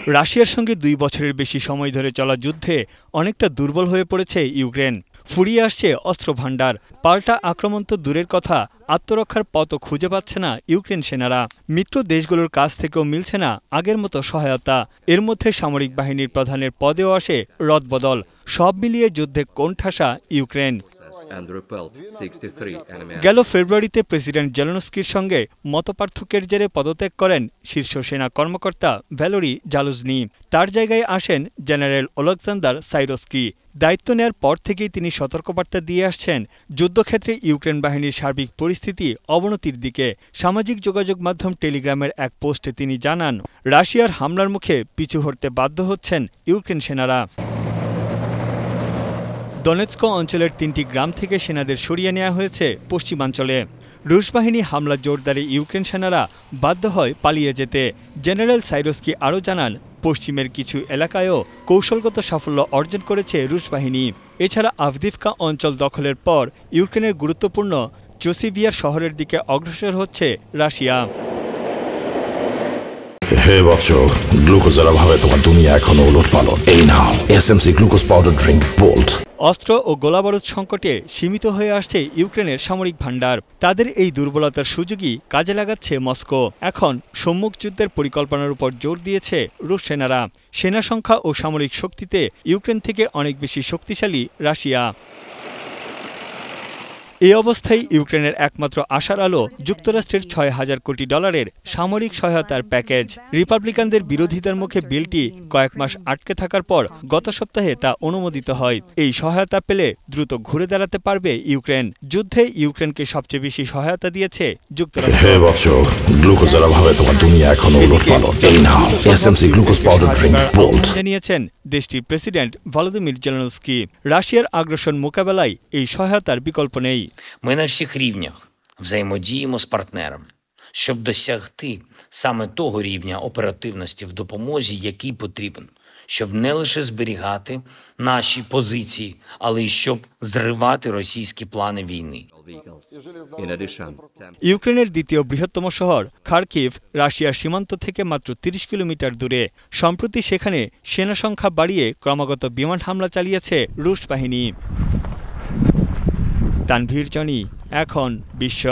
রাশিয়ার সঙ্গে ২ বছরের বেশি সময় ধরে চলা যুদ্ধে অনেকটা দুর্বল হয়ে পড়েছে ইউক্রেন। ফুরিয়ে আসছে অস্ত্রভান্ডার। পাল্টা আক্রমণ তো দূরের কথা, আত্মরক্ষার পথও খুঁজে পাচ্ছে না ইউক্রেন সেনারা। মিত্র দেশগুলোর কাছ থেকেও মিলছে না আগের মতো সহায়তা। এর মধ্যে সামরিক বাহিনীর প্রধানের পদেও আসে রদবদল। সব মিলিয়ে যুদ্ধে কোণঠাসা ইউক্রেন। গেল ফেব্রুয়ারিতে প্রেসিডেন্ট জেলেনস্কির সঙ্গে মতপার্থক্যের জেরে পদত্যাগ করেন শীর্ষ সেনা কর্মকর্তা ভ্যালেরি জালুজনি। তার জায়গায় আসেন জেনারেল ওলেকজান্ডার সাইরস্কি। দায়িত্ব নেয়ার পর থেকেই তিনি সতর্কবার্তা দিয়ে আসছেন যুদ্ধক্ষেত্রে ইউক্রেন বাহিনীর সার্বিক পরিস্থিতি অবনতির দিকে। সামাজিক যোগাযোগ মাধ্যম টেলিগ্রামের এক পোস্টে তিনি জানান, রাশিয়ার হামলার মুখে পিছু হটতে বাধ্য হচ্ছেন ইউক্রেন সেনারা। দনেৎস্ক অঞ্চলের ৩টি গ্রাম থেকে সেনাদের সরিয়ে নেওয়া হয়েছে পশ্চিমাঞ্চলে। রুশ বাহিনী হামলা জোরদারে ইউক্রেন সেনারা বাধ্য হয় পালিয়ে যেতে। জেনারেল সাইরস্কি আরও জানান, পশ্চিমের কিছু এলাকায়ও কৌশলগত সাফল্য অর্জন করেছে রুশ বাহিনী। এছাড়া আভদিভকা অঞ্চল দখলের পর ইউক্রেনের গুরুত্বপূর্ণ চোসিভিয়ার শহরের দিকে অগ্রসর হচ্ছে রাশিয়া। হে বৎস, গ্লুকোজের অভাবে তোমার দুনিয়া এখনো ওলটপালট। এই নাও SMC glucose powder drink bolt. অস্ত্র ও গোলাবারুদ সংকটে সীমিত হয়ে আসছে ইউক্রেনের সামরিক ভান্ডার। তাদের এই দুর্বলতার সুযোগই কাজে লাগাচ্ছে মস্কো। এখন সম্মুখ যুদ্ধের পরিকল্পনার উপর জোর দিয়েছে রুশ সেনারা। সেনা সংখ্যা ও সামরিক শক্তিতে ইউক্রেন থেকে অনেক বেশি শক্তিশালী রাশিয়া। এই অবস্থায় ইউক্রেনের একমাত্র আশার আলো যুক্তরাষ্ট্রের $৬,০০০ কোটি সামরিক সহায়তার প্যাকেজ। রিপাবলিকানদের বিরোধিতার মুখে বিলটি কয়েক মাস আটকে থাকার পর গত সপ্তাহে তা অনুমোদিত হয়। এই সহায়তা পেলে দ্রুত ঘুরে দাঁড়াতে পারবে ইউক্রেন। যুদ্ধে ইউক্রেনকে সবচেয়ে বেশি সহায়তা দিয়েছে যুক্তরাষ্ট্র। হে বৎস, গ্লুকোজের অভাবে তোমার দুনিয়া এখনো ওলটপালট। এই নাও SMC glucose powder drink bolt. জানিয়েছেন দেশটির প্রেসিডেন্ট ভলোদিমির জেলেনস্কি। রাশিয়ার আগ্রাসন মোকাবেলায় এই সহায়তার বিকল্প নেই। Ми на всіх рівнях взаємодіємо з партнерами, щоб досягти саме того рівня оперативності в допомозі, який потрібен, щоб не лише зберігати наші позиції, але й щоб зривати російські плани війни. ইউক্রেনের দ্বিতীয় বৃহত্তম শহর খার্কিভ রাশিয়ার সীমান্ত থেকে মাত্র ৩০ কিলোমিটার দূরে। সম্প্রতি সেখানে সেনা সংখ্যা বাড়িয়ে ক্রমাগত বিমান হামলা চালিয়েছে রুশ বাহিনী। তানভীর জনি, এখন বিশ্ব।